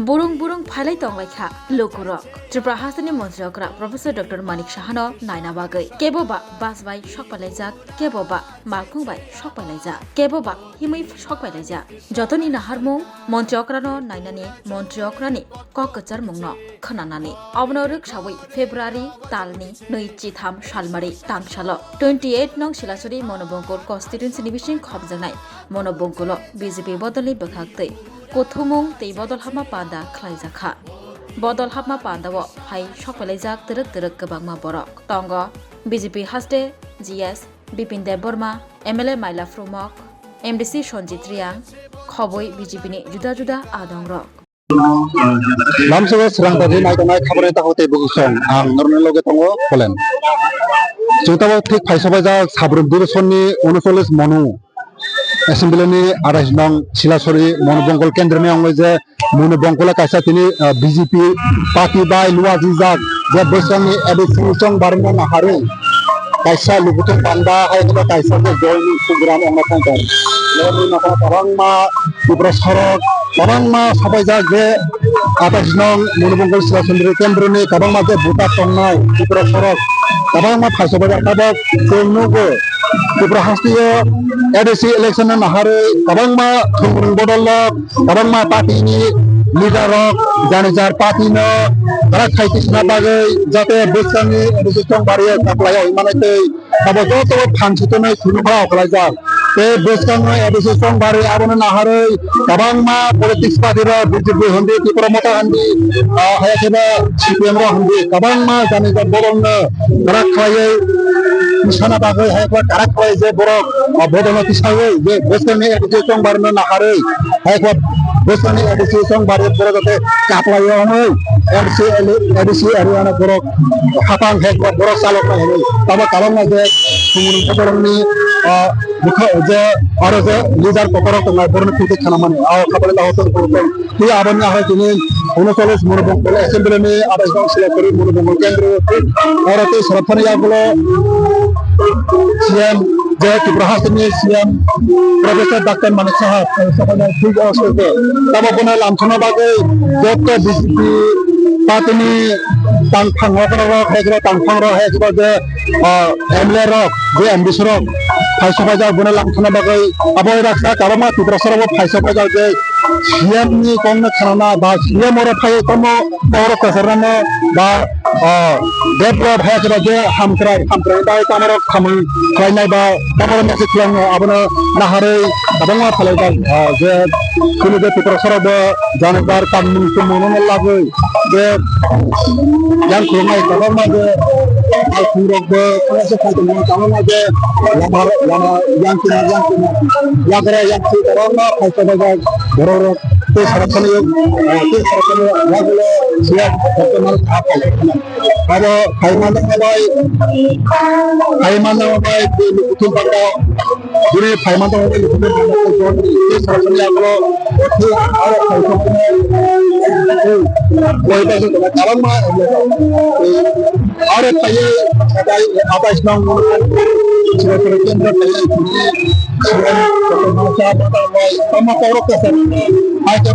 Burung burung phalai tonglaikha lokurok Tripura Hasani Montrokra Professor Dr. Manik Shahano Naina Bagai Keboba Basbai Shokpalaijak Keboba Malkungbai Shokpalaijak Keboba Himui Shokpalaijak Jotoni Naharmung Montrokrano Nainani Montrokrani Kokachar Mungno Khananani Obnoruk Shawi February Talni Noichitham Shalmari Tangshalo 28 Nong Shilasuri Monobongkor Constituency Division Khobjanai Monobongkolo BJP Bodoli Bakhakte Kothumung tei bodol hama panda khlaijaka bodol hama pandao hai shokpalaijak terek kebangma borok tongo BJP haste GS Bipin Dev Burma MLA Maila Frumok MDC Sonjit Riang khoboi BJP ni juda juda adongrok Lamsego srangtari naitonai khabare tahote bugusong ang nornaloge tongo polen jotabo thik phaisabajak sabrum divisonni 39 monu Assembly ni arais nong Silasori Monobongkol Kendroni angoi je Monobongkola kaisa tini BJP party bai luwa jijak je besani edisi song barna nahari kaisa lubutung panda hai kota kaisa je joining program ongna tangkar lori nakona tabangma Tripura sorok tabangma sabajak je arais nong Monobongkol Silasori Kendroni tabangma je buta tongnai Tripura sorok tabangma phaisabajak tabok jengnugo Tripura hastiyo EDC election na nahare tabangma thungring bodolok tabangma party ni leader janijar party no tara khaitis na bagai jate besani EDC song bariya saplaya imanate tabo joto phansitone sunukha oklajak te besani EDC song bari abone nahare tabangma politics party ro BJP hondi Tripura mota hondi hayakeba CPM ro hondi tabangma janijar bodolno tara khaiye sana bagai hayakwa karak khai je borok bodolno tisawai je besani EDC song barno nahare hayakwa besani EDC song bari borok jate kaplayo noi EDC area na borok hapang hayakwa borok salok na hei tabo tabangma je sumun bodolni mukha je aro je leader pokorok na borno khute khanamani aw khabale la hoton borok ti abanya hoy tini 39 Monobongkol Assembly ni arais nong Silasori Monobongkol Kendro orate sarathani yagulo CM je Tripura Hasani CM Professor Dr. Manik Sahab sabana thik ashoke tabo bona lamthona bagai joto BJP party ni tangphang rok hekro tangphang ro hekro je MLA rok je MDC rok phaisabajak bona lamthona bagai aboi raksa tabama Tripura sorok phaisabajak je CM ni kongna khanana ba CM ora phai kono oro kasarana ba develop hekro je hamkrai bai tamaro khamui khainai ba tamaro message yang abona nahare tabangma phalai je kunu je Tripura sorok janagar kamun sumono lagai je yang kurang tabangma je kurang je kase kate mo tabangma je lama yang kina yagre yang si tabangma phaisabajak borok te sarathani yagulo siap pertemuan apa abo Paimanda bai lukutul banda juri Paimanda bai lukutul banda te sarathani yagulo te aro koi basu tabangma aro taye apa isnong Silasori Kendro taye tama porok kasar aja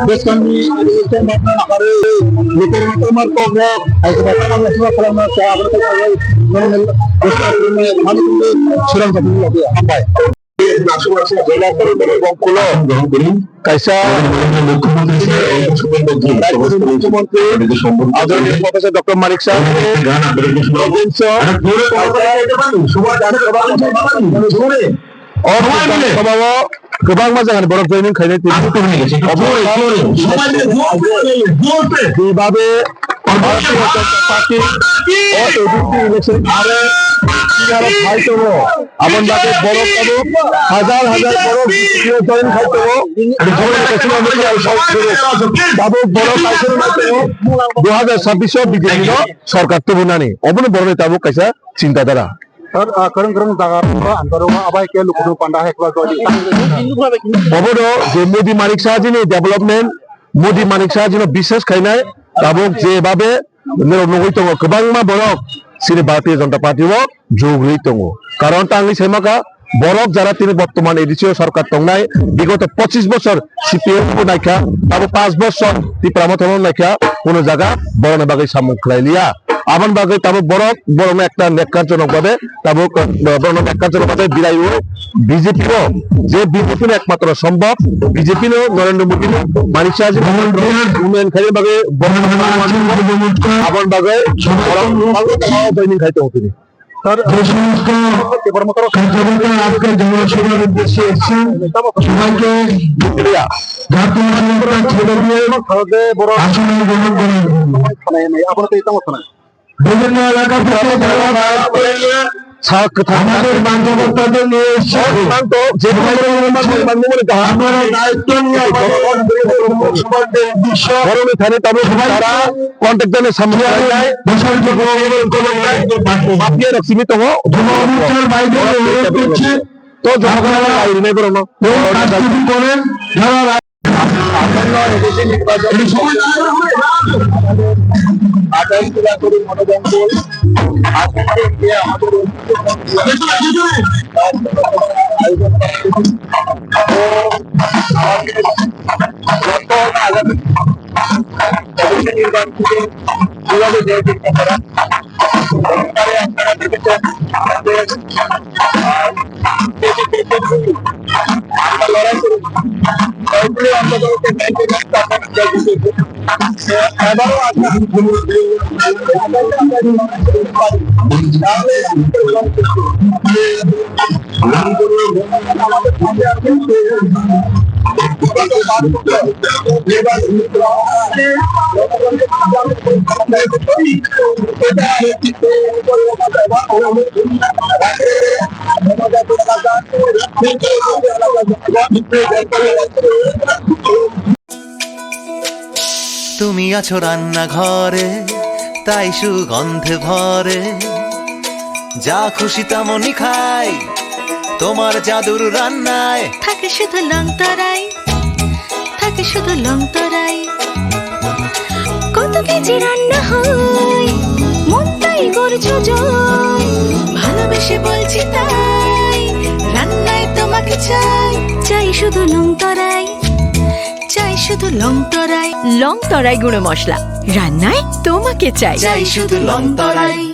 besani itu mana nakare lukur kamar kogo aja tama semua kalama saya akan tahu mengenai besar ini mana tu surang jadi lagi sampai kaisa Professor Dr. Manik Shah गोबां मोजां बरफ जयनिं खायनाय बेबाबे party election आरो भाई दङ आबन बादे बरफ हाजार बरफ जयन खाय दङ दाबो बरफ खायसो दङ 2026 बिजेपि सरकार तो बुनानि अबनो बरफ Tabo कायसा चिन्ताधारा kereng dagar antara abai ke lukudu panda hekwa jodi obodo je Modi Manik Shah ji ni development Modi Manik Shah ji no bishes khainai tabok je babe nogoi tongo kobangma borok sini Bharatiya Janata Party o jogri tongo karon tangi semaka বরক যারা তিনি বর্তমান এডিসিও সরকার তংনায় বিগত 25 বছর CPM নাইকা তারপর 5 বছর ত্রিপুরামতন নাইকা কোন জায়গা বরণে বাগে সামুখ খাইলিয়া আবার বাগে তারপর বরং একটা নেককারজনক ভাবে তারপর বরং নেককারজনক ভাবে বিরাইও বিজেপিও যে বিজেপি একমাত্র সম্ভব বিজেপি নরেন্দ্র মোদী মানিক শাহ উন্নয়ন খাইয়ের বাগে আবার বাগে দৈনিক খাইতে হতো স্যার যে সমস্ত কার্যকর্তা আজকে জনসভার উদ্দেশ্যে এসেছেন সবাইকে জাতীয় সংসদে ছেড়ে দিয়ে আসনে গ্রহণ করেন। বিভিন্ন এলাকা থেকে আমাদের কার্যকর্তাদের নিয়ে এসছে আমরা দায়িত্ব নিয়ে কন্ট্রাক্টরের সামনে সীমিত তো করেন যারা তুমি আছো রান্নাঘরে তাই সুগন্ধে ভরে যা খুশি তেমনই খাই তোমার জাদুর রান্নায় থাকে শুধু লং তরাই থাকে শুধু লং তরাই কত কেজি রান্না হয় মন তাই করছো জয় ভালোবেসে বলছি তাই রান্নায় তোমাকে চাই চাই শুধু লং তরাই চাই শুধু লং তরাই গুঁড়ো মশলা রান্নায় তোমাকে চাই চাই শুধু লং তরাই।